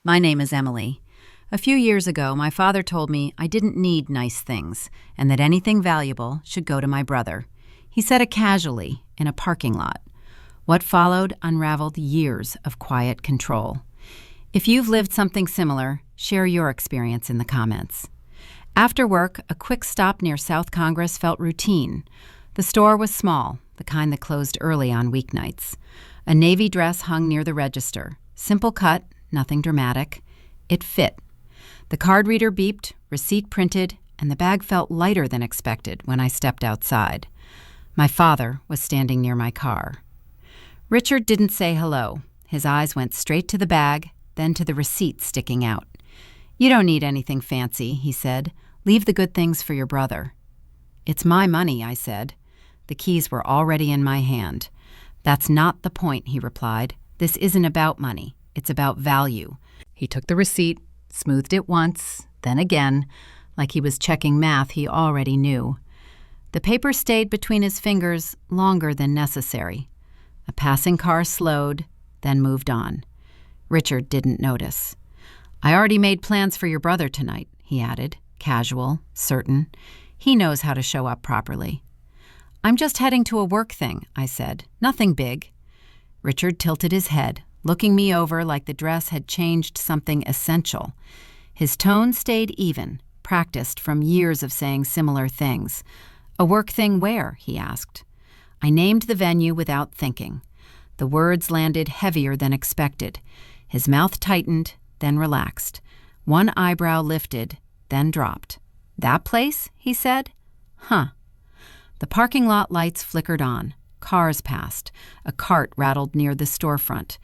My name is Emily. A few years ago, my father told me I didn't need nice things and that anything valuable should go to my brother. He said it casually, in a parking lot. What followed unraveled years of quiet control. If you've lived something similar, share your experience in the comments. After work, a quick stop near South Congress felt routine. The store was small, the kind that closed early on weeknights. A navy dress hung near the register. Simple cut, nothing dramatic. It fit. The card reader beeped, receipt printed, and the bag felt lighter than expected when I stepped outside. My father was standing near my car. Richard didn't say hello. His eyes went straight to the bag, then to the receipt sticking out. "You don't need anything fancy," he said. "Leave the good things for your brother." "It's my money," I said. The keys were already in my hand. "That's not the point," he replied. "This isn't about money. It's about value." He took the receipt, smoothed it once, then again, like he was checking math he already knew. The paper stayed between his fingers longer than necessary. A passing car slowed, then moved on. Richard didn't notice. "I already made plans for your brother tonight," he added, casual, certain. He knows how to show up properly. "I'm just heading to a work thing," I said. "Nothing big." Richard tilted his head, looking me over like the dress had changed something essential. His tone stayed even, practiced from years of saying similar things. "A work thing where?" he asked. I named the venue without thinking. The words landed heavier than expected. His mouth tightened, then relaxed. One eyebrow lifted, then dropped. "That place?" he said. "Huh." The parking lot lights flickered on. Cars passed. A cart rattled near the storefront.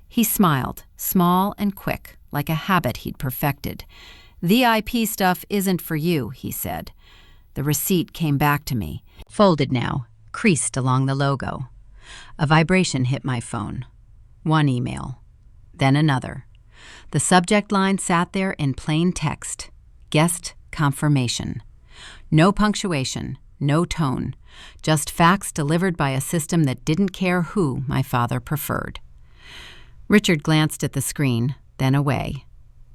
He smiled, small and quick, like a habit he'd perfected. "VIP stuff isn't for you," he said. The receipt came back to me, folded now, creased along the logo. A vibration hit my phone. One email, then another. The subject line sat there in plain text: guest confirmation. No punctuation, no tone, just facts delivered by a system that didn't care who my father preferred. Richard glanced at the screen, then away.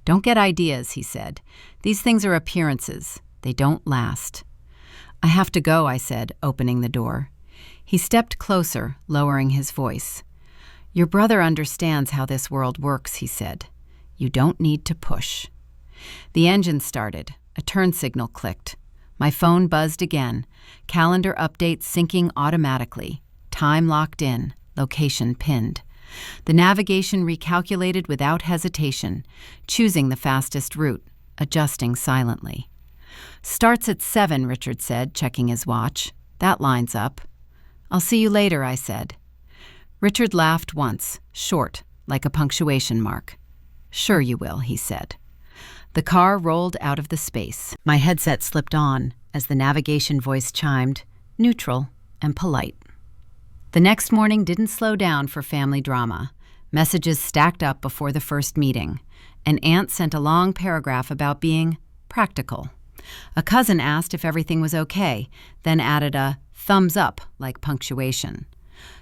"Don't get ideas," he said. "These things are appearances. They don't last." "I have to go," I said, opening the door. He stepped closer, lowering his voice. "Your brother understands how this world works," he said. "You don't need to push." The engine started. A turn signal clicked. My phone buzzed again. Calendar updates syncing automatically. Time locked in. Location pinned. The navigation recalculated without hesitation, choosing the fastest route, adjusting silently. "Starts at 7, Richard said, checking his watch. "That lines up." "I'll see you later," I said. Richard laughed once, short, like a punctuation mark. "Sure you will," he said. The car rolled out of the space. My headset slipped on as the navigation voice chimed, neutral and polite. The next morning didn't slow down for family drama. Messages stacked up before the first meeting. An aunt sent a long paragraph about being practical. A cousin asked if everything was okay, then added a thumbs up like punctuation.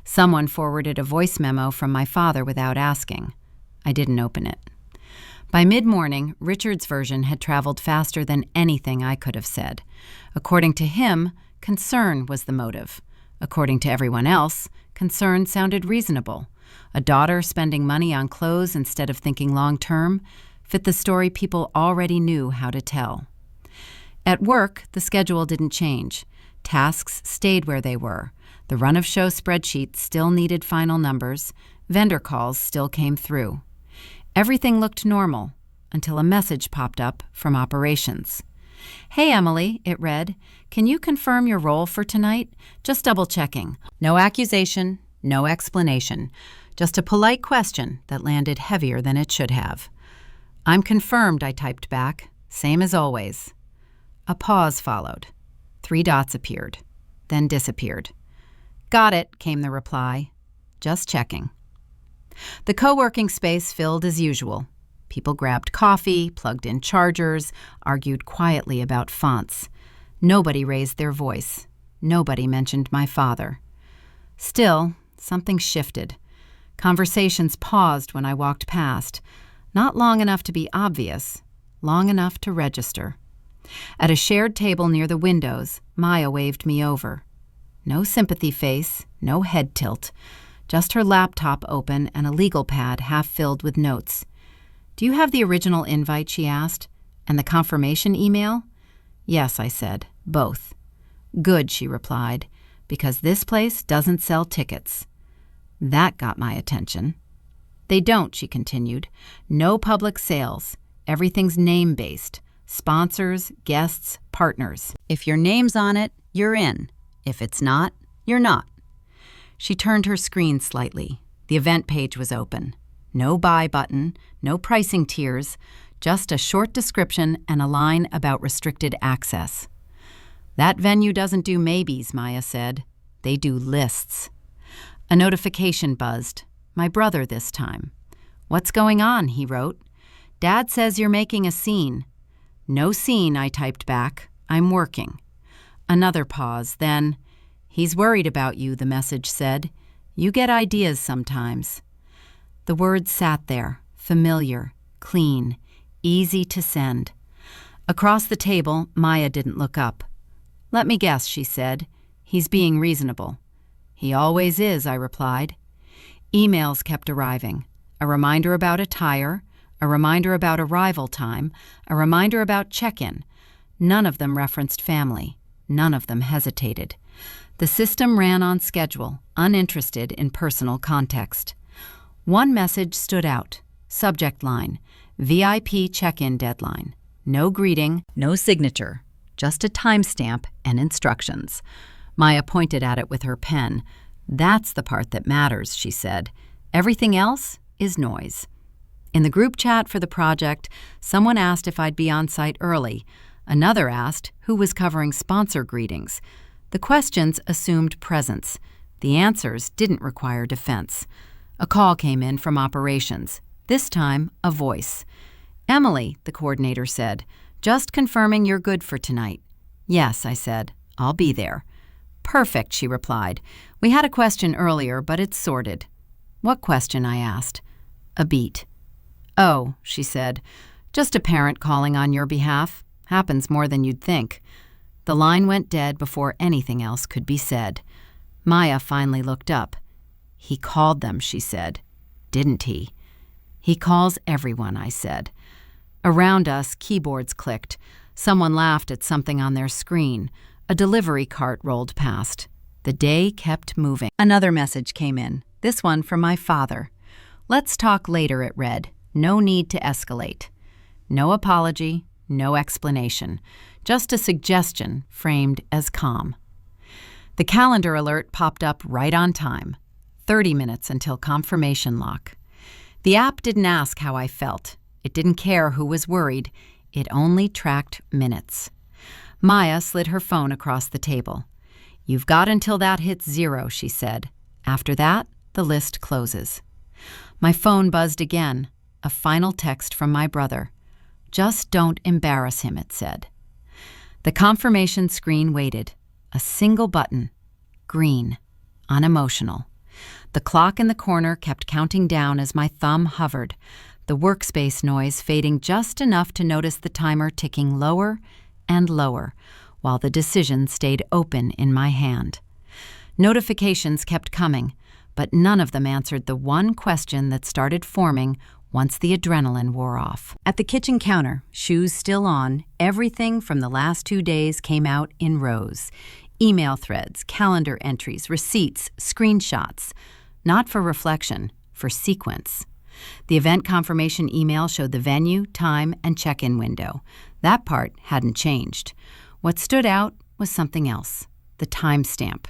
Someone forwarded a voice memo from my father without asking. I didn't open it. By mid-morning, Richard's version had traveled faster than anything I could have said. According to him, concern was the motive. According to everyone else, concern sounded reasonable. A daughter spending money on clothes instead of thinking long-term fit the story people already knew how to tell. At work, the schedule didn't change. Tasks stayed where they were. The run-of-show spreadsheet still needed final numbers. Vendor calls still came through. Everything looked normal until a message popped up from operations. "Hey, Emily," it read. "Can you confirm your role for tonight? Just double-checking." No accusation, no explanation. Just a polite question that landed heavier than it should have. "I'm confirmed," I typed back. "Same as always." A pause followed. 3 dots appeared, then disappeared. "Got it," came the reply. "Just checking." The co-working space filled as usual. People grabbed coffee, plugged in chargers, argued quietly about fonts. Nobody raised their voice. Nobody mentioned my father. Still, something shifted. Conversations paused when I walked past. Not long enough to be obvious, long enough to register. At a shared table near the windows, Maya waved me over. No sympathy face, no head tilt, just her laptop open and a legal pad half filled with notes. "Do you have the original invite?" she asked. "And the confirmation email?" "Yes," I said. "Both." "Good," she replied, "because this place doesn't sell tickets." That got my attention. "They don't," she continued. "No public sales. Everything's name-based. Sponsors, guests, partners. If your name's on it, you're in. If it's not, you're not." She turned her screen slightly. The event page was open. No buy button, no pricing tiers, just a short description and a line about restricted access. "That venue doesn't do maybes," Maya said. "They do lists." A notification buzzed. My brother this time. "What's going on?" he wrote. "Dad says you're making a scene." "No scene," I typed back. "I'm working." Another pause, then, "He's worried about you," the message said. "You get ideas sometimes." The words sat there, familiar, clean, easy to send. Across the table, Maya didn't look up. "Let me guess," she said. "He's being reasonable." "He always is," I replied. Emails kept arriving. A reminder about a tire, a reminder about arrival time, a reminder about check-in. None of them referenced family. None of them hesitated. The system ran on schedule, uninterested in personal context. One message stood out. Subject line, VIP check-in deadline. No greeting, no signature, just a timestamp and instructions. Maya pointed at it with her pen. "That's the part that matters," she said. "Everything else is noise." In the group chat for the project, someone asked if I'd be on site early. Another asked who was covering sponsor greetings. The questions assumed presence. The answers didn't require defense. A call came in from operations. This time, a voice. "Emily," the coordinator said, "just confirming you're good for tonight." "Yes," I said. "I'll be there." "Perfect," she replied. "We had a question earlier, but it's sorted." "What question?" I asked. A beat. "Oh," she said, "just a parent calling on your behalf. Happens more than you'd think." The line went dead before anything else could be said. Maya finally looked up. "He called them," she said. "Didn't he?" "He calls everyone," I said. Around us, keyboards clicked. Someone laughed at something on their screen. A delivery cart rolled past. The day kept moving. Another message came in, this one from my father. "Let's talk later," it read. "No need to escalate." No apology, no explanation. Just a suggestion framed as calm. The calendar alert popped up right on time. 30 minutes until confirmation lock. The app didn't ask how I felt. It didn't care who was worried. It only tracked minutes. Maya slid her phone across the table. "You've got until that hits 0, she said. "After that, the list closes." My phone buzzed again. A final text from my brother. "Just don't embarrass him," it said. The confirmation screen waited. A single button. Green. Unemotional. The clock in the corner kept counting down as my thumb hovered, the workspace noise fading just enough to notice the timer ticking lower and lower, while the decision stayed open in my hand. Notifications kept coming, but none of them answered the one question that started forming once the adrenaline wore off. At the kitchen counter, shoes still on, everything from the last 2 days came out in rows. Email threads, calendar entries, receipts, screenshots. Not for reflection, for sequence. The event confirmation email showed the venue, time, and check-in window. That part hadn't changed. What stood out was something else, the timestamp.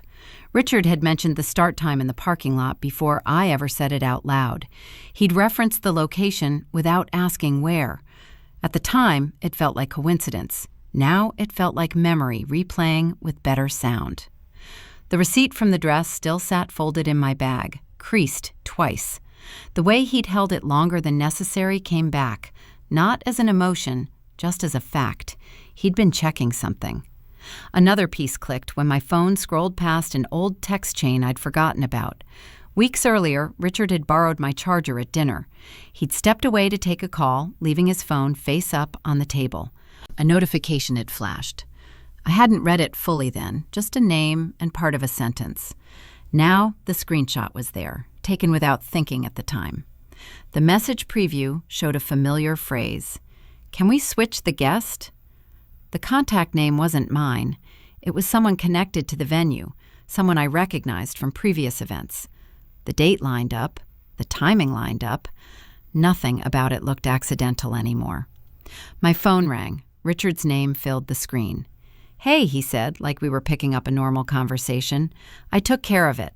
Richard had mentioned the start time in the parking lot before I ever said it out loud. He'd referenced the location without asking where. At the time, it felt like coincidence. Now it felt like memory replaying with better sound. The receipt from the dress still sat folded in my bag, creased twice. The way he'd held it longer than necessary came back, not as an emotion, just as a fact. He'd been checking something. Another piece clicked when my phone scrolled past an old text chain I'd forgotten about. Weeks earlier, Richard had borrowed my charger at dinner. He'd stepped away to take a call, leaving his phone face up on the table. A notification had flashed. I hadn't read it fully then, just a name and part of a sentence. Now the screenshot was there, taken without thinking at the time. The message preview showed a familiar phrase. "Can we switch the guest?" The contact name wasn't mine. It was someone connected to the venue, someone I recognized from previous events. The date lined up, the timing lined up. Nothing about it looked accidental anymore. My phone rang. Richard's name filled the screen. "Hey," he said, like we were picking up a normal conversation. "I took care of it."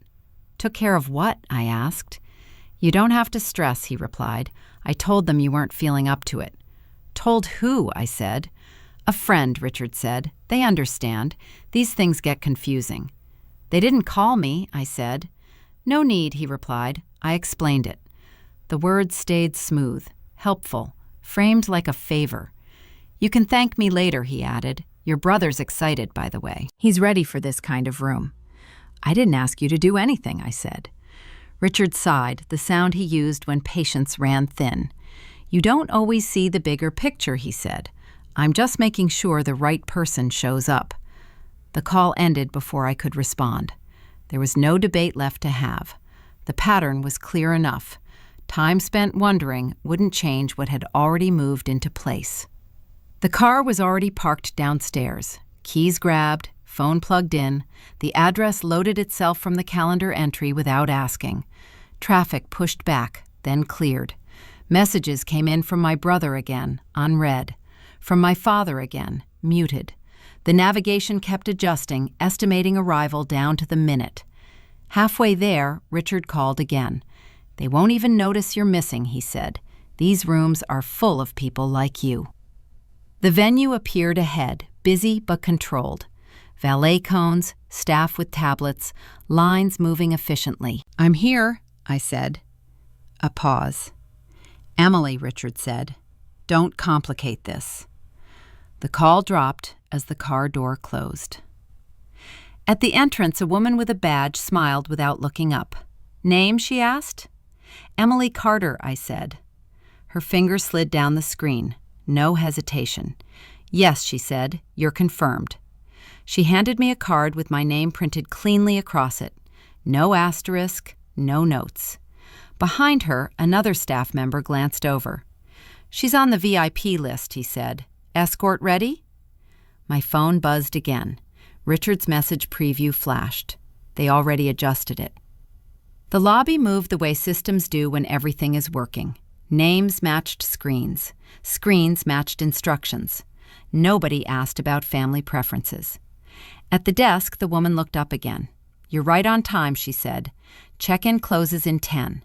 "Took care of what?" I asked. "You don't have to stress," he replied. "I told them you weren't feeling up to it." "Told who?" I said. "A friend," Richard said. "They understand. These things get confusing." "They didn't call me," I said. "No need," he replied. I explained it. The words stayed smooth, helpful, framed like a favor. "You can thank me later," he added. "Your brother's excited, by the way. He's ready for this kind of room." "I didn't ask you to do anything," I said. Richard sighed, the sound he used when patience ran thin. "You don't always see the bigger picture," he said. "I'm just making sure the right person shows up." The call ended before I could respond. There was no debate left to have. The pattern was clear enough. Time spent wondering wouldn't change what had already moved into place. The car was already parked downstairs. Keys grabbed, phone plugged in. The address loaded itself from the calendar entry without asking. Traffic pushed back, then cleared. Messages came in from my brother again, unread. From my father again, muted. The navigation kept adjusting, estimating arrival down to the minute. Halfway there, Richard called again. "They won't even notice you're missing," he said. "These rooms are full of people like you." The venue appeared ahead, busy but controlled. Valet cones, staff with tablets, lines moving efficiently. "I'm here," I said. A pause. "Emily," Richard said. "Don't complicate this." The call dropped as the car door closed. At the entrance, a woman with a badge smiled without looking up. "Name?" she asked. "Emily Carter," I said. Her finger slid down the screen. No hesitation. "Yes," she said, "you're confirmed." She handed me a card with my name printed cleanly across it. No asterisk, no notes. Behind her, another staff member glanced over. "She's on the VIP list," he said. "Escort ready?" My phone buzzed again. Richard's message preview flashed. They already adjusted it. The lobby moved the way systems do when everything is working. Names matched screens. Screens matched instructions. Nobody asked about family preferences. At the desk, the woman looked up again. "You're right on time," she said. "Check-in closes in 10.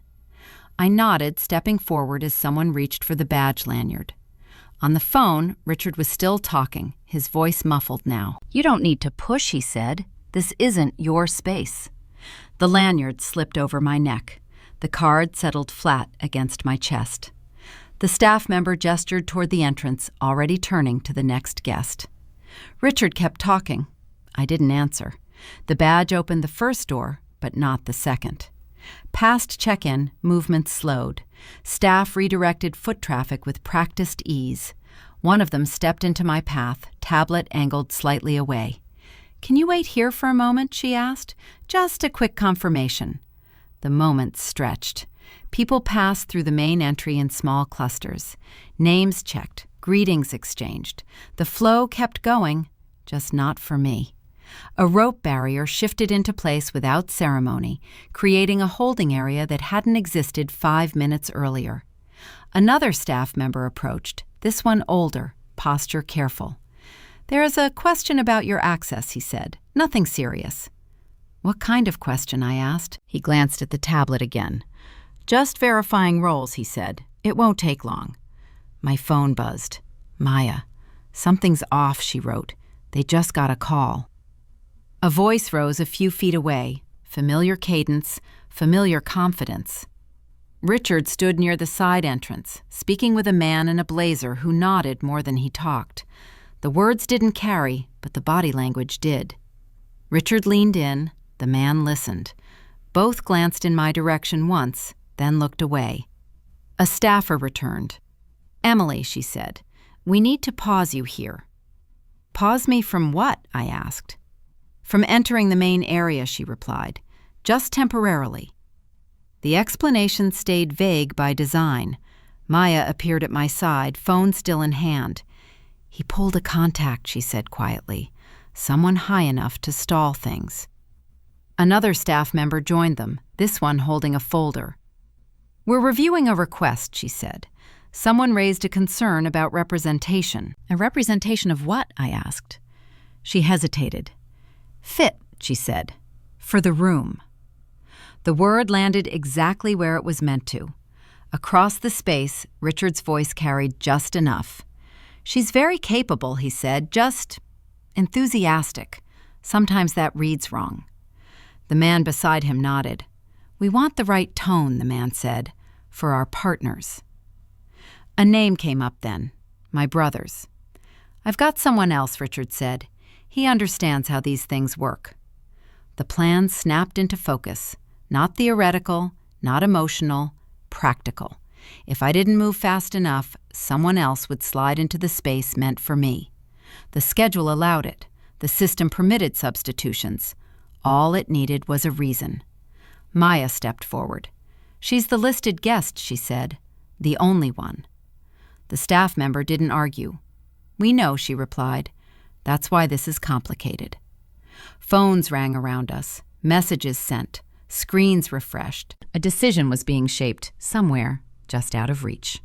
I nodded, stepping forward as someone reached for the badge lanyard. On the phone, Richard was still talking, his voice muffled now. "You don't need to push," he said. "This isn't your space." The lanyard slipped over my neck. The card settled flat against my chest. The staff member gestured toward the entrance, already turning to the next guest. Richard kept talking. I didn't answer. The badge opened the first door, but not the second. Past check-in, movement slowed. Staff redirected foot traffic with practiced ease. One of them stepped into my path, tablet angled slightly away. "Can you wait here for a moment?" she asked. "Just a quick confirmation." The moment stretched. People passed through the main entry in small clusters. Names checked, greetings exchanged. The flow kept going, just not for me. A rope barrier shifted into place without ceremony, creating a holding area that hadn't existed 5 minutes earlier. Another staff member approached, this one older, posture careful. "There is a question about your access," he said. "Nothing serious." "What kind of question?" I asked. He glanced at the tablet again. "Just verifying roles," he said. "It won't take long." My phone buzzed. Maya. "Something's off," she wrote. "They just got a call." A voice rose a few feet away, familiar cadence, familiar confidence. Richard stood near the side entrance, speaking with a man in a blazer who nodded more than he talked. The words didn't carry, but the body language did. Richard leaned in, the man listened. Both glanced in my direction once, then looked away. A staffer returned. "Emily," she said, "we need to pause you here." "Pause me from what?" I asked. "From entering the main area," she replied. "Just temporarily." The explanation stayed vague by design. Maya appeared at my side, phone still in hand. "He pulled a contact," she said quietly. "Someone high enough to stall things." Another staff member joined them, this one holding a folder. "We're reviewing a request," she said. "Someone raised a concern about representation." "A representation of what?" I asked. She hesitated. "Fit," she said. "For the room." The word landed exactly where it was meant to. Across the space, Richard's voice carried just enough. "She's very capable," he said, "just enthusiastic. Sometimes that reads wrong." The man beside him nodded. "We want the right tone," the man said, "for our partners." A name came up then, my brother's. "I've got someone else," Richard said. "He understands how these things work." The plan snapped into focus. Not theoretical, not emotional, practical. If I didn't move fast enough, someone else would slide into the space meant for me. The schedule allowed it. The system permitted substitutions. All it needed was a reason. Maya stepped forward. "She's the listed guest," she said. "The only one." The staff member didn't argue. "We know," she replied. "That's why this is complicated." Phones rang around us, messages sent, screens refreshed. A decision was being shaped somewhere just out of reach.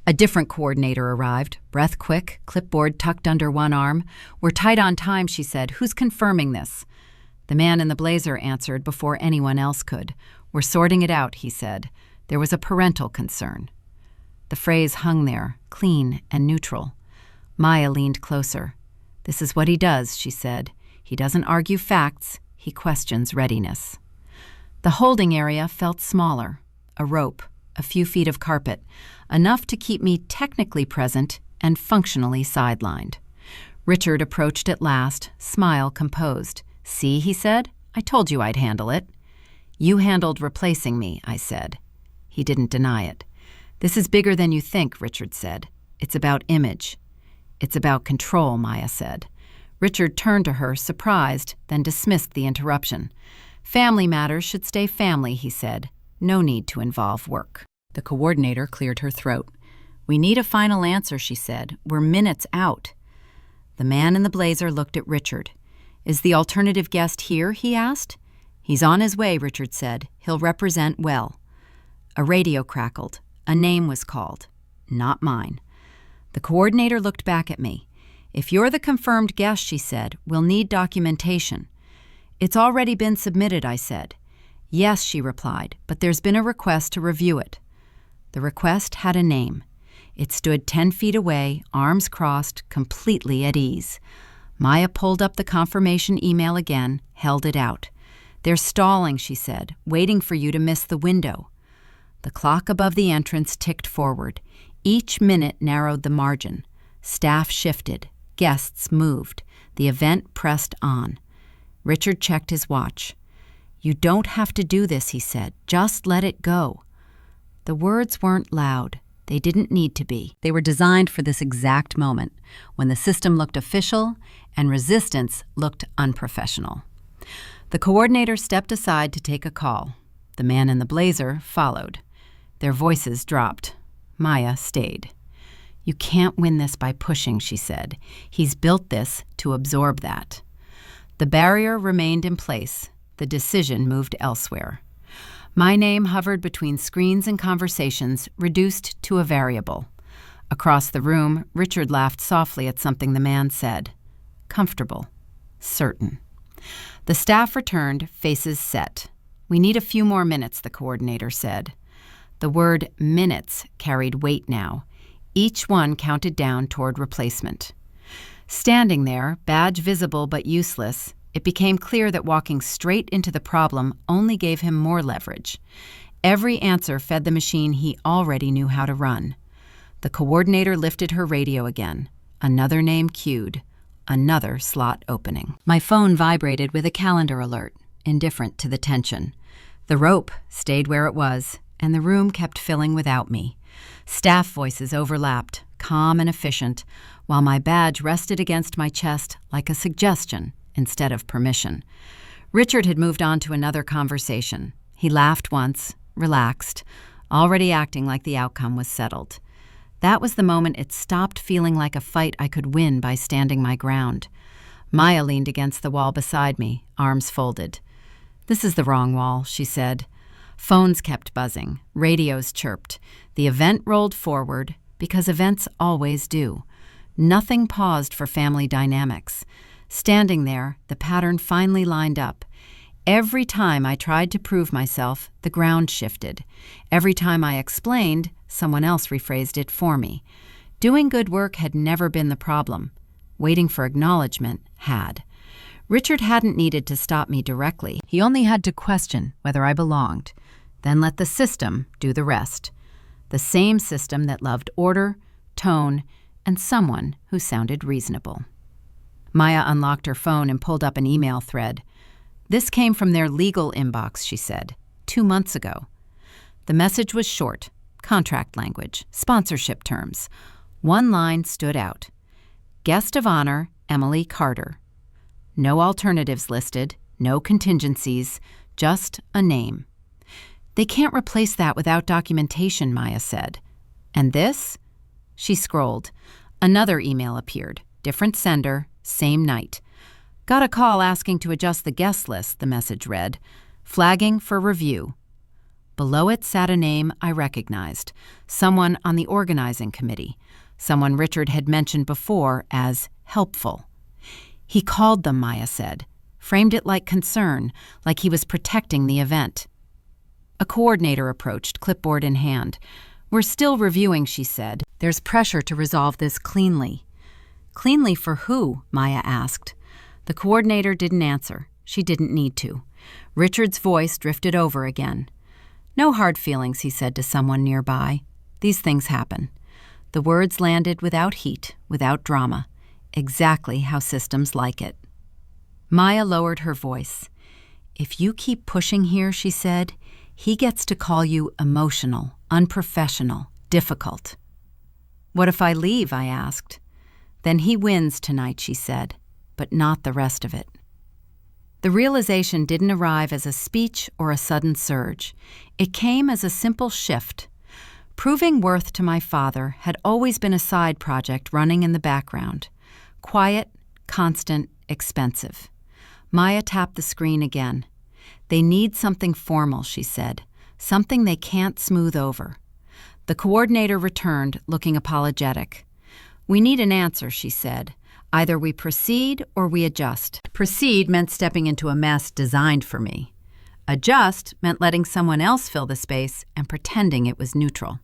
A different coordinator arrived, breath quick, clipboard tucked under one arm. "We're tight on time," she said. "Who's confirming this?" The man in the blazer answered before anyone else could. "We're sorting it out," he said. There was a parental concern. The phrase hung there, clean and neutral. Maya leaned closer. "This is what he does," she said. "He doesn't argue facts, he questions readiness." The holding area felt smaller. A rope, a few feet of carpet, enough to keep me technically present and functionally sidelined. Richard approached at last, smile composed. "See," he said, "I told you I'd handle it." "You handled replacing me," I said. He didn't deny it. "This is bigger than you think," Richard said. "It's about image." "It's about control," Maya said. Richard turned to her, surprised, then dismissed the interruption. "Family matters should stay family," he said. "No need to involve work." The coordinator cleared her throat. "We need a final answer," she said. "We're minutes out." The man in the blazer looked at Richard. "Is the alternative guest here?" he asked. "He's on his way," Richard said. "He'll represent well." A radio crackled. A name was called. Not mine. The coordinator looked back at me. "If you're the confirmed guest," she said, "we'll need documentation." "It's already been submitted," I said. "Yes," she replied, "but there's been a request to review it." The request had a name. It stood 10 feet away, arms crossed, completely at ease. Maya pulled up the confirmation email again, held it out. "They're stalling," she said, "waiting for you to miss the window." The clock above the entrance ticked forward. Each minute narrowed the margin. Staff shifted. Guests moved. The event pressed on. Richard checked his watch. "You don't have to do this," he said. "Just let it go." The words weren't loud. They didn't need to be. They were designed for this exact moment, when the system looked official and resistance looked unprofessional. The coordinator stepped aside to take a call. The man in the blazer followed. Their voices dropped. Maya stayed. "You can't win this by pushing," she said. "He's built this to absorb that." The barrier remained in place. The decision moved elsewhere. My name hovered between screens and conversations, reduced to a variable. Across the room, Richard laughed softly at something the man said. Comfortable. Certain. The staff returned, faces set. "We need a few more minutes," the coordinator said. The word minutes carried weight now. Each one counted down toward replacement. Standing there, badge visible but useless, it became clear that walking straight into the problem only gave him more leverage. Every answer fed the machine he already knew how to run. The coordinator lifted her radio again. Another name cued. Another slot opening. My phone vibrated with a calendar alert, indifferent to the tension. The rope stayed where it was, and the room kept filling without me. Staff voices overlapped, calm and efficient, while my badge rested against my chest like a suggestion instead of permission. Richard had moved on to another conversation. He laughed once, relaxed, already acting like the outcome was settled. That was the moment it stopped feeling like a fight I could win by standing my ground. Maya leaned against the wall beside me, arms folded. "This is the wrong wall," she said. Phones kept buzzing, radios chirped. The event rolled forward, because events always do. Nothing paused for family dynamics. Standing there, the pattern finally lined up. Every time I tried to prove myself, the ground shifted. Every time I explained, someone else rephrased it for me. Doing good work had never been the problem. Waiting for acknowledgement had. Richard hadn't needed to stop me directly. He only had to question whether I belonged, then let the system do the rest. The same system that loved order, tone, and someone who sounded reasonable. Maya unlocked her phone and pulled up an email thread. "This came from their legal inbox," she said, 2 months ago. The message was short, contract language, sponsorship terms. One line stood out. Guest of honor, Emily Carter. No alternatives listed, no contingencies, just a name. "They can't replace that without documentation," Maya said. "And this?" She scrolled. Another email appeared, different sender, same night. "Got a call asking to adjust the guest list," the message read, "flagging for review." Below it sat a name I recognized, someone on the organizing committee, someone Richard had mentioned before as helpful. He called them, Maya said, framed it like concern, like he was protecting the event. A coordinator approached, clipboard in hand. "We're still reviewing," she said. "There's pressure to resolve this cleanly." "Cleanly for who?" Maya asked. The coordinator didn't answer. She didn't need to. Richard's voice drifted over again. "No hard feelings," he said to someone nearby. "These things happen." The words landed without heat, without drama. Exactly how systems like it. Maya lowered her voice. "If you keep pushing here," she said, "he gets to call you emotional, unprofessional, difficult." "What if I leave?" I asked. "Then he wins tonight," she said, "but not the rest of it." The realization didn't arrive as a speech or a sudden surge. It came as a simple shift. Proving worth to my father had always been a side project running in the background. Quiet, constant, expensive. Maya tapped the screen again. "They need something formal," she said. "Something they can't smooth over." The coordinator returned, looking apologetic. "We need an answer," she said. "Either we proceed or we adjust." Proceed meant stepping into a mess designed for me. Adjust meant letting someone else fill the space and pretending it was neutral.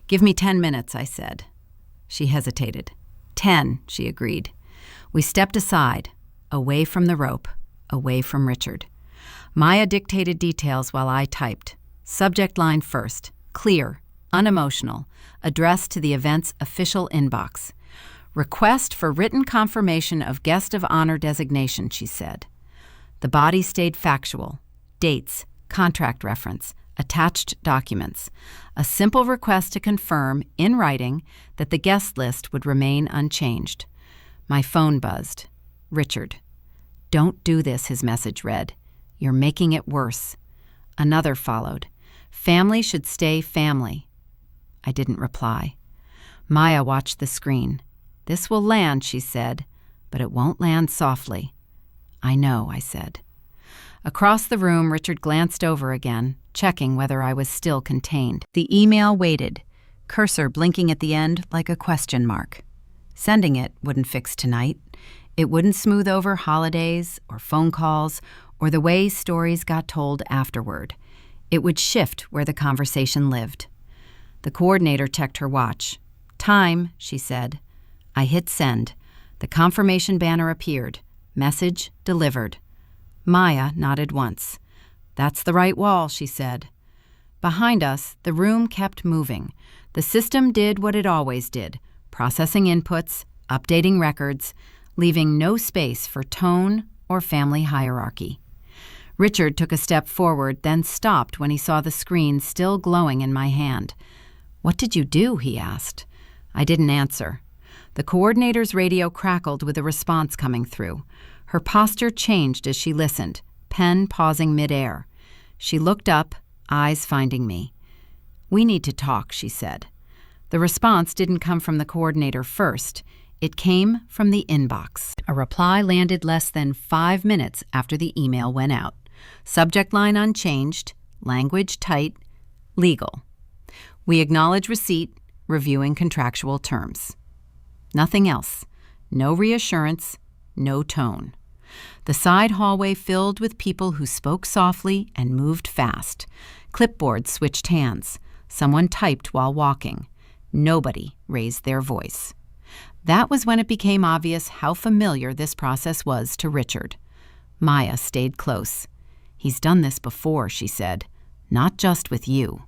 "Give me 10 minutes," I said. She hesitated. 10, she agreed. We stepped aside, away from the rope, away from Richard. Maya dictated details while I typed. Subject line first, clear, unemotional, addressed to the event's official inbox. "Request for written confirmation of guest of honor designation," she said. The body stayed factual. Dates, contract reference, attached documents. A simple request to confirm, in writing, that the guest list would remain unchanged. My phone buzzed. "Richard." "Don't do this," his message read. "You're making it worse." Another followed. "Family should stay family." I didn't reply. Maya watched the screen. "This will land," she said, "but it won't land softly." "I know," I said. Across the room, Richard glanced over again, checking whether I was still contained. The email waited, cursor blinking at the end like a question mark. Sending it wouldn't fix tonight. It wouldn't smooth over holidays or phone calls or the way stories got told afterward. It would shift where the conversation lived. The coordinator checked her watch. "Time," she said. I hit send. The confirmation banner appeared. Message delivered. Maya nodded once. "That's the right wall," she said. Behind us, the room kept moving. The system did what it always did, processing inputs, updating records, leaving no space for tone or family hierarchy. Richard took a step forward, then stopped when he saw the screen still glowing in my hand. "What did you do?" he asked. I didn't answer. The coordinator's radio crackled with a response coming through. Her posture changed as she listened, pen pausing midair. She looked up, eyes finding me. "We need to talk," she said. The response didn't come from the coordinator first. It came from the inbox. A reply landed less than 5 minutes after the email went out. Subject line unchanged, language tight, legal. "We acknowledge receipt, reviewing contractual terms." Nothing else. No reassurance, no tone. The side hallway filled with people who spoke softly and moved fast. Clipboards switched hands. Someone typed while walking. Nobody raised their voice. That was when it became obvious how familiar this process was to Richard. Maya stayed close. "He's done this before," she said. "Not just with you."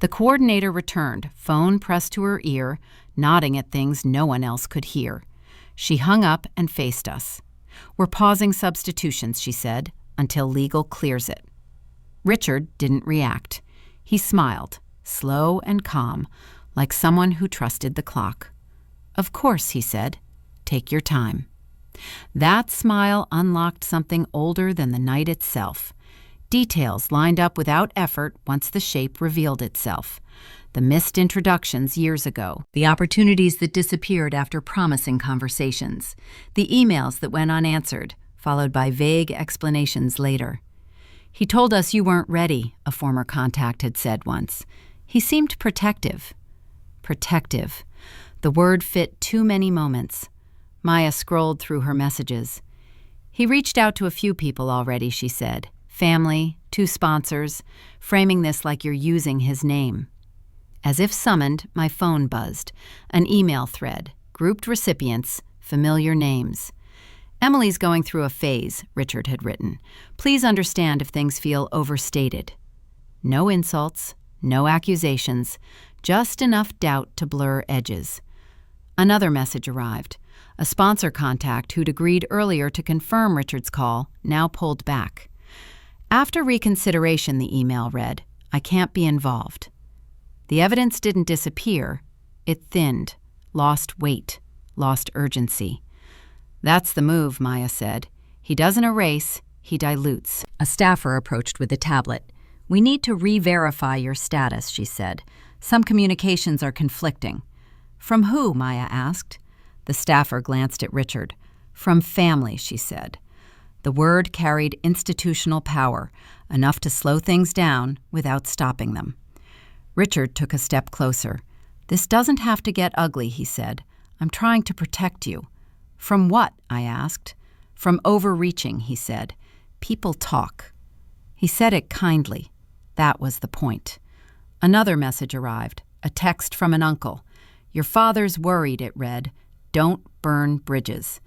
The coordinator returned, phone pressed to her ear, nodding at things no one else could hear. She hung up and faced us. "We're pausing substitutions," she said, "until legal clears it." Richard didn't react. He smiled, slow and calm, like someone who trusted the clock. "Of course," he said. "Take your time." That smile unlocked something older than the night itself. Details lined up without effort once the shape revealed itself. The missed introductions years ago, the opportunities that disappeared after promising conversations, the emails that went unanswered, followed by vague explanations later. "He told us you weren't ready," a former contact had said once. He seemed protective. Protective. The word fit too many moments. Maya scrolled through her messages. "He reached out to a few people already," she said. "Family, 2 sponsors, framing this like you're using his name." As if summoned, my phone buzzed. An email thread, grouped recipients, familiar names. "Emily's going through a phase," Richard had written. "Please understand if things feel overstated." No insults, no accusations, just enough doubt to blur edges. Another message arrived. A sponsor contact who'd agreed earlier to confirm Richard's call now pulled back. After reconsideration, the email read, "I can't be involved." The evidence didn't disappear. It thinned, lost weight, lost urgency. "That's the move," Maya said. "He doesn't erase, he dilutes." A staffer approached with a tablet. "We need to re-verify your status," she said. "Some communications are conflicting." "From who?" Maya asked. The staffer glanced at Richard. "From family," she said. The word carried institutional power, enough to slow things down without stopping them. Richard took a step closer. "This doesn't have to get ugly," he said. "I'm trying to protect you." "From what?" I asked. "From overreaching," he said. "People talk." He said it kindly. That was the point. Another message arrived, a text from an uncle. "Your father's worried," it read. "Don't burn bridges."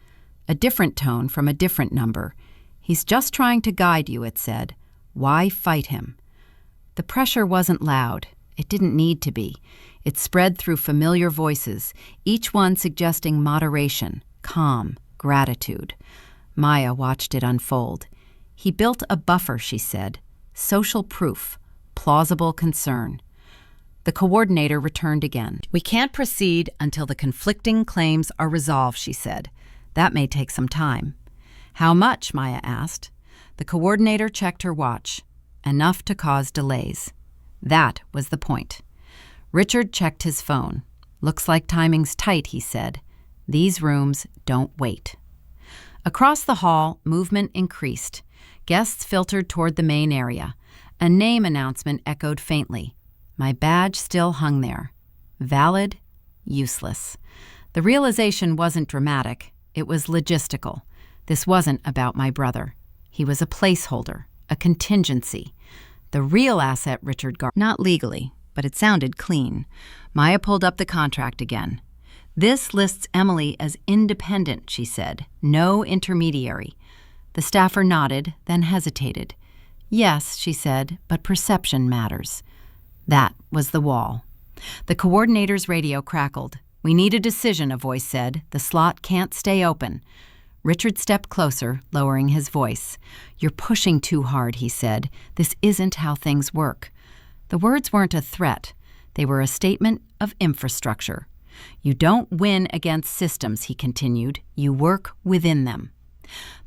A different tone from a different number. "He's just trying to guide you," it said. "Why fight him?" The pressure wasn't loud. It didn't need to be. It spread through familiar voices, each one suggesting moderation, calm, gratitude. Maya watched it unfold. "He built a buffer," she said. "Social proof, plausible concern." The coordinator returned again. "We can't proceed until the conflicting claims are resolved," she said. "That may take some time." "How much?" Maya asked. The coordinator checked her watch. Enough to cause delays. That was the point. Richard checked his phone. "Looks like timing's tight," he said. "These rooms don't wait." Across the hall, movement increased. Guests filtered toward the main area. A name announcement echoed faintly. My badge still hung there. Valid, useless. The realization wasn't dramatic. It was logistical. This wasn't about my brother. He was a placeholder, a contingency. The real asset Richard not legally, but it sounded clean. Maya pulled up the contract again. "This lists Emily as independent," she said. "No intermediary." The staffer nodded, then hesitated. "Yes," she said, "but perception matters." That was the wall. The coordinator's radio crackled. "We need a decision," a voice said. "The slot can't stay open." Richard stepped closer, lowering his voice. "You're pushing too hard," he said. "This isn't how things work." The words weren't a threat. They were a statement of infrastructure. "You don't win against systems," he continued. "You work within them."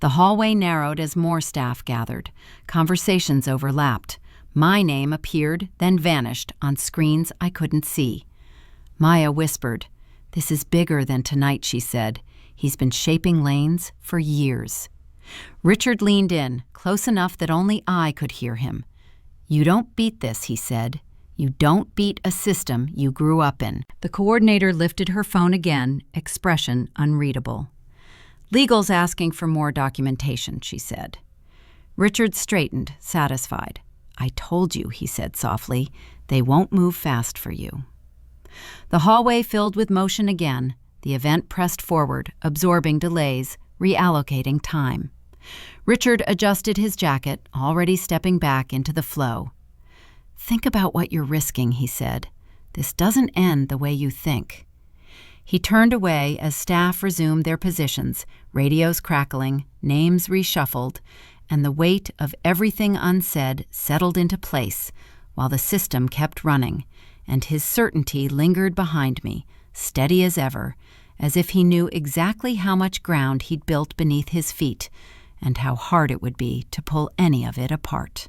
The hallway narrowed as more staff gathered. Conversations overlapped. My name appeared, then vanished on screens I couldn't see. Maya whispered, "This is bigger than tonight," she said. "He's been shaping lanes for years." Richard leaned in, close enough that only I could hear him. "You don't beat this," he said. "You don't beat a system you grew up in." The coordinator lifted her phone again, expression unreadable. "Legal's asking for more documentation," she said. Richard straightened, satisfied. "I told you," he said softly. "They won't move fast for you." The hallway filled with motion again. The event pressed forward, absorbing delays, reallocating time. Richard adjusted his jacket, already stepping back into the flow. "Think about what you're risking," he said. "This doesn't end the way you think." He turned away as staff resumed their positions, radios crackling, names reshuffled, and the weight of everything unsaid settled into place while the system kept running, and his certainty lingered behind me, steady as ever, as if he knew exactly how much ground he'd built beneath his feet and how hard it would be to pull any of it apart.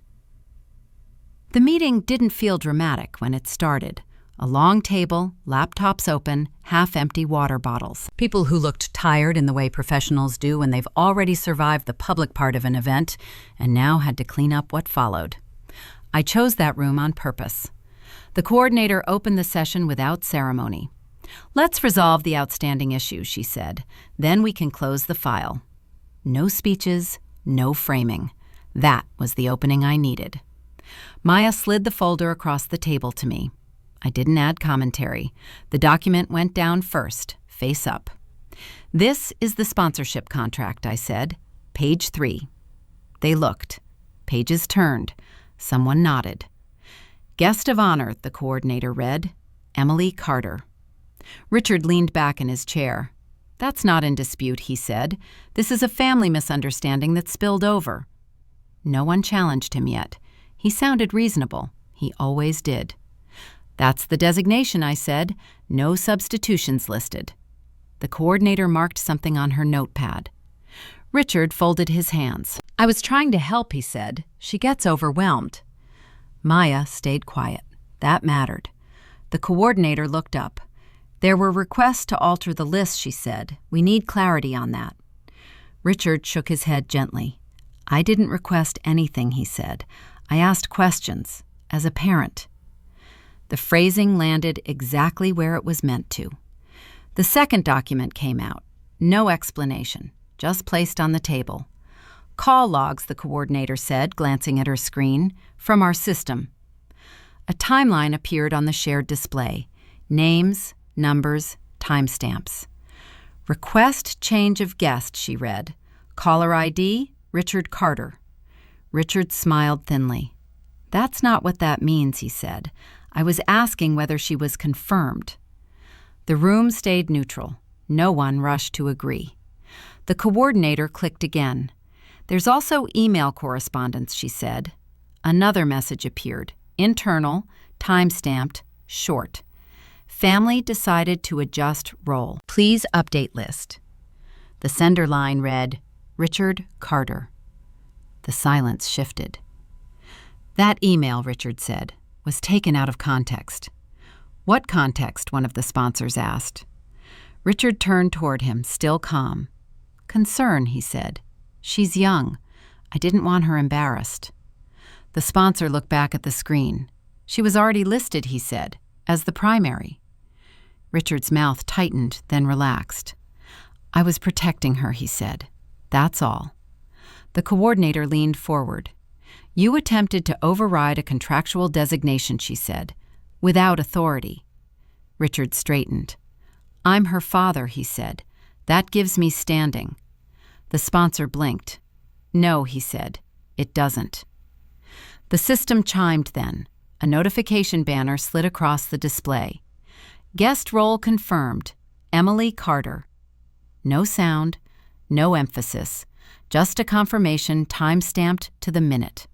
The meeting didn't feel dramatic when it started. A long table, laptops open, half-empty water bottles. People who looked tired in the way professionals do when they've already survived the public part of an event and now had to clean up what followed. I chose that room on purpose. The coordinator opened the session without ceremony. "Let's resolve the outstanding issues," she said. "Then we can close the file." No speeches, no framing. That was the opening I needed. Maya slid the folder across the table to me. I didn't add commentary. The document went down first, face up. "This is the sponsorship contract," I said. "Page 3. They looked. Pages turned. Someone nodded. "Guest of honor," the coordinator read. "Emily Carter." Richard leaned back in his chair. "That's not in dispute," he said. "This is a family misunderstanding that spilled over." No one challenged him yet. He sounded reasonable. He always did. "That's the designation," I said. "No substitutions listed." The coordinator marked something on her notepad. Richard folded his hands. "I was trying to help," he said. "She gets overwhelmed." Maya stayed quiet. That mattered. The coordinator looked up. "There were requests to alter the list," she said. "We need clarity on that." Richard shook his head gently. "I didn't request anything," he said. "I asked questions, as a parent." The phrasing landed exactly where it was meant to. The second document came out. No explanation, just placed on the table. "Call logs," the coordinator said, glancing at her screen, "from our system." A timeline appeared on the shared display. Names, numbers, timestamps. "Request change of guest," she read. "Caller ID, Richard Carter." Richard smiled thinly. "That's not what that means," he said. "I was asking whether she was confirmed." The room stayed neutral. No one rushed to agree. The coordinator clicked again. "There's also email correspondence," she said. Another message appeared. Internal, time-stamped, short. "Family decided to adjust role. Please update list." The sender line read, "Richard Carter." The silence shifted. "That email," Richard said, "was taken out of context." "What context?" one of the sponsors asked. Richard turned toward him, still calm. "Concern," he said. "She's young. I didn't want her embarrassed." The sponsor looked back at the screen. "She was already listed," he said, "as the primary." Richard's mouth tightened, then relaxed. "I was protecting her," he said. "That's all." The coordinator leaned forward. "You attempted to override a contractual designation," she said, "without authority." Richard straightened. "I'm her father," he said. "That gives me standing." The sponsor blinked. "No," he said, "it doesn't." The system chimed then. A notification banner slid across the display. "Guest role confirmed. Emily Carter." No sound, no emphasis, just a confirmation time-stamped to the minute.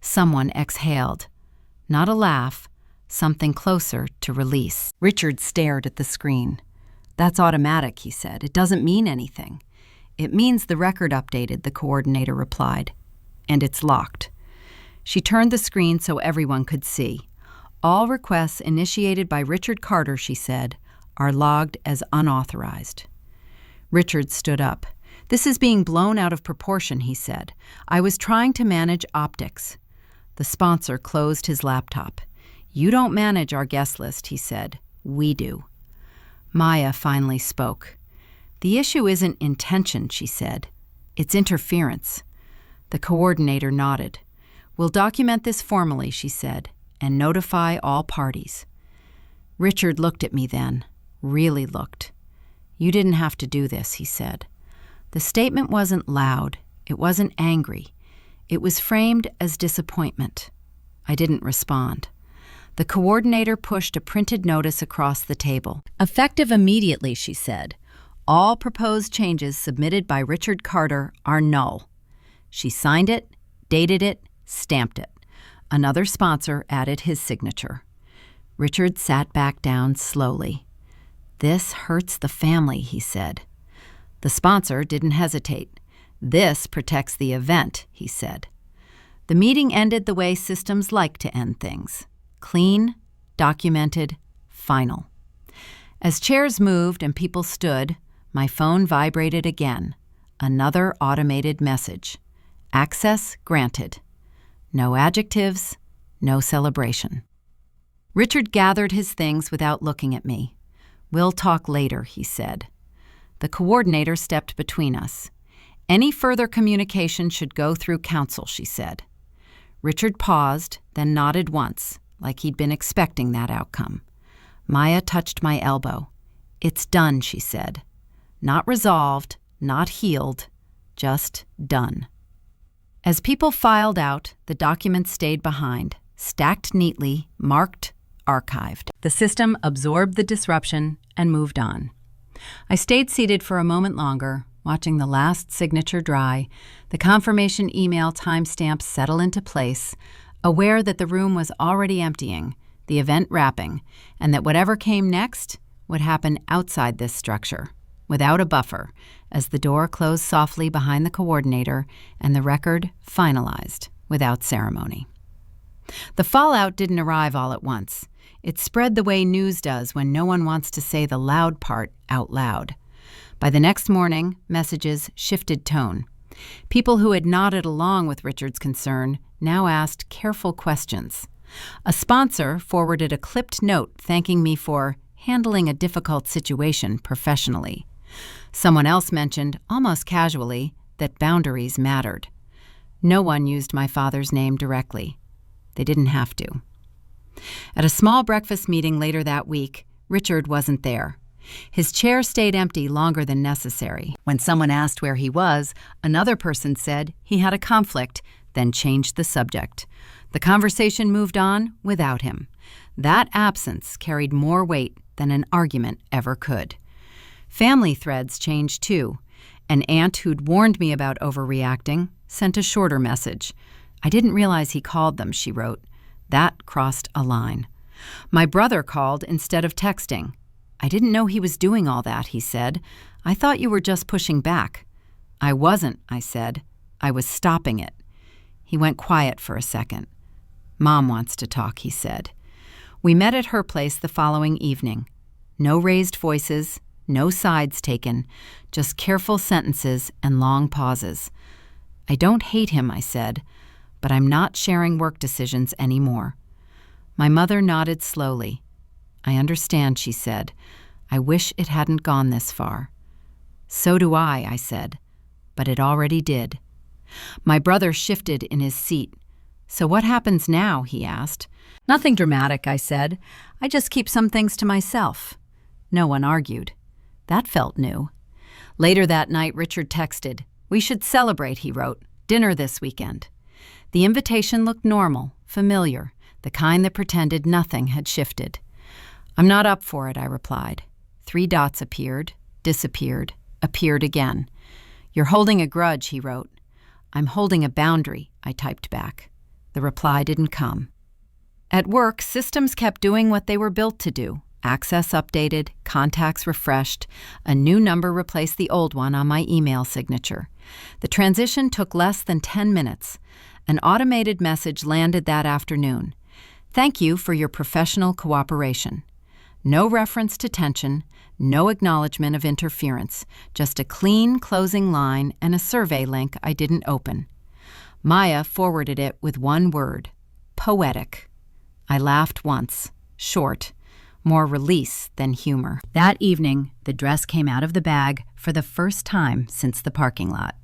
Someone exhaled. Not a laugh, something closer to release. Richard stared at the screen. "That's automatic," he said. "It doesn't mean anything." "It means the record updated," the coordinator replied. "And it's locked." She turned the screen so everyone could see. "All requests initiated by Richard Carter," she said, "are logged as unauthorized." Richard stood up. "This is being blown out of proportion," he said. "I was trying to manage optics." The sponsor closed his laptop. "You don't manage our guest list," he said. "We do." Maya finally spoke. "The issue isn't intention," she said. "It's interference." The coordinator nodded. "We'll document this formally," she said, "and notify all parties." Richard looked at me then, really looked. "You didn't have to do this," he said. The statement wasn't loud. It wasn't angry. It was framed as disappointment. I didn't respond. The coordinator pushed a printed notice across the table. "Effective immediately," she said. "All proposed changes submitted by Richard Carter are null." She signed it, dated it, stamped it. Another sponsor added his signature. Richard sat back down slowly. "This hurts the family," he said. The sponsor didn't hesitate. "This protects the event," he said. The meeting ended the way systems like to end things. Clean, documented, final. As chairs moved and people stood, my phone vibrated again. Another automated message. Access granted. No adjectives, no celebration. Richard gathered his things without looking at me. "We'll talk later," he said. The coordinator stepped between us. "Any further communication should go through counsel," she said. Richard paused, then nodded once, like he'd been expecting that outcome. Maya touched my elbow. "It's done," she said. "Not resolved, not healed, just done." As people filed out, the documents stayed behind, stacked neatly, marked, archived. The system absorbed the disruption and moved on. I stayed seated for a moment longer, watching the last signature dry, the confirmation email timestamps settle into place, aware that the room was already emptying, the event wrapping, and that whatever came next would happen outside this structure, without a buffer, as the door closed softly behind the coordinator and the record finalized without ceremony. The fallout didn't arrive all at once. It spread the way news does when no one wants to say the loud part out loud. By the next morning, messages shifted tone. People who had nodded along with Richard's concern now asked careful questions. A sponsor forwarded a clipped note thanking me for handling a difficult situation professionally. Someone else mentioned, almost casually, that boundaries mattered. No one used my father's name directly. They didn't have to. At a small breakfast meeting later that week, Richard wasn't there. His chair stayed empty longer than necessary. When someone asked where he was, another person said he had a conflict, then changed the subject. The conversation moved on without him. That absence carried more weight than an argument ever could. Family threads changed too. An aunt who'd warned me about overreacting sent a shorter message. "I didn't realize he called them," she wrote. That crossed a line. My brother called instead of texting. "I didn't know he was doing all that," he said. "I thought you were just pushing back." "I wasn't," I said. "I was stopping it." He went quiet for a second. "Mom wants to talk," he said. We met at her place the following evening. No raised voices, no sides taken, just careful sentences and long pauses. "I don't hate him," I said, "but I'm not sharing work decisions anymore." My mother nodded slowly. "I understand," she said. "I wish it hadn't gone this far." "So do I said, but it already did." My brother shifted in his seat. "So what happens now?" he asked. "Nothing dramatic," I said. "I just keep some things to myself." No one argued. That felt new. Later that night, Richard texted. "We should celebrate," he wrote. "Dinner this weekend." The invitation looked normal, familiar, the kind that pretended nothing had shifted. "I'm not up for it," I replied. 3 dots appeared, disappeared, appeared again. "You're holding a grudge," he wrote. "I'm holding a boundary," I typed back. The reply didn't come. At work, systems kept doing what they were built to do. Access updated, contacts refreshed, a new number replaced the old one on my email signature. The transition took less than 10 minutes. An automated message landed that afternoon. "Thank you for your professional cooperation." No reference to tension, no acknowledgement of interference, just a clean closing line and a survey link I didn't open. Maya forwarded it with one word: poetic. I laughed once, short, more release than humor. That evening, the dress came out of the bag for the first time since the parking lot.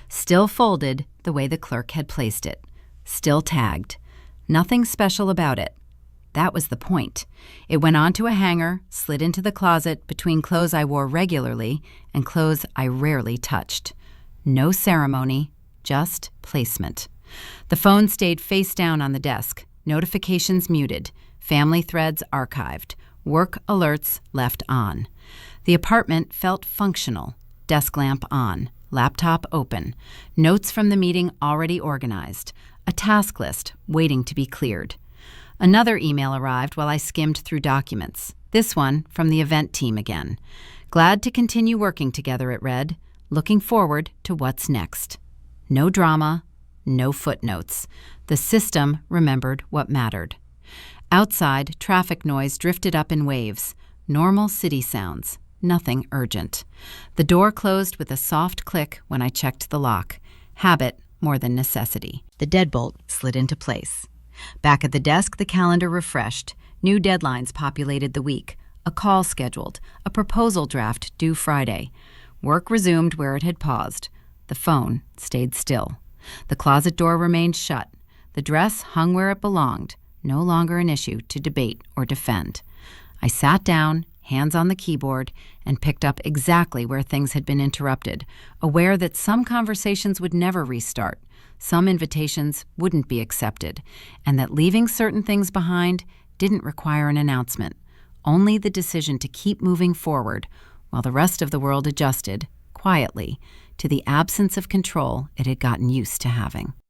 Still folded the way the clerk had placed it. Still tagged. Nothing special about it. That was the point. It went onto a hanger, slid into the closet between clothes I wore regularly and clothes I rarely touched. No ceremony, just placement. The phone stayed face down on the desk, notifications muted, family threads archived, work alerts left on. The apartment felt functional, desk lamp on, laptop open, notes from the meeting already organized, a task list waiting to be cleared. Another email arrived while I skimmed through documents, this one from the event team again. "Glad to continue working together," it read. "Looking forward to what's next." No drama, no footnotes. The system remembered what mattered. Outside, traffic noise drifted up in waves. Normal city sounds, nothing urgent. The door closed with a soft click when I checked the lock. Habit more than necessity. The deadbolt slid into place. Back at the desk, the calendar refreshed. New deadlines populated the week. A call scheduled. A proposal draft due Friday. Work resumed where it had paused. The phone stayed still. The closet door remained shut. The dress hung where it belonged, no longer an issue to debate or defend. I sat down, hands on the keyboard, and picked up exactly where things had been interrupted, aware that some conversations would never restart, some invitations wouldn't be accepted, and that leaving certain things behind didn't require an announcement, only the decision to keep moving forward while the rest of the world adjusted, quietly, to the absence of control it had gotten used to having.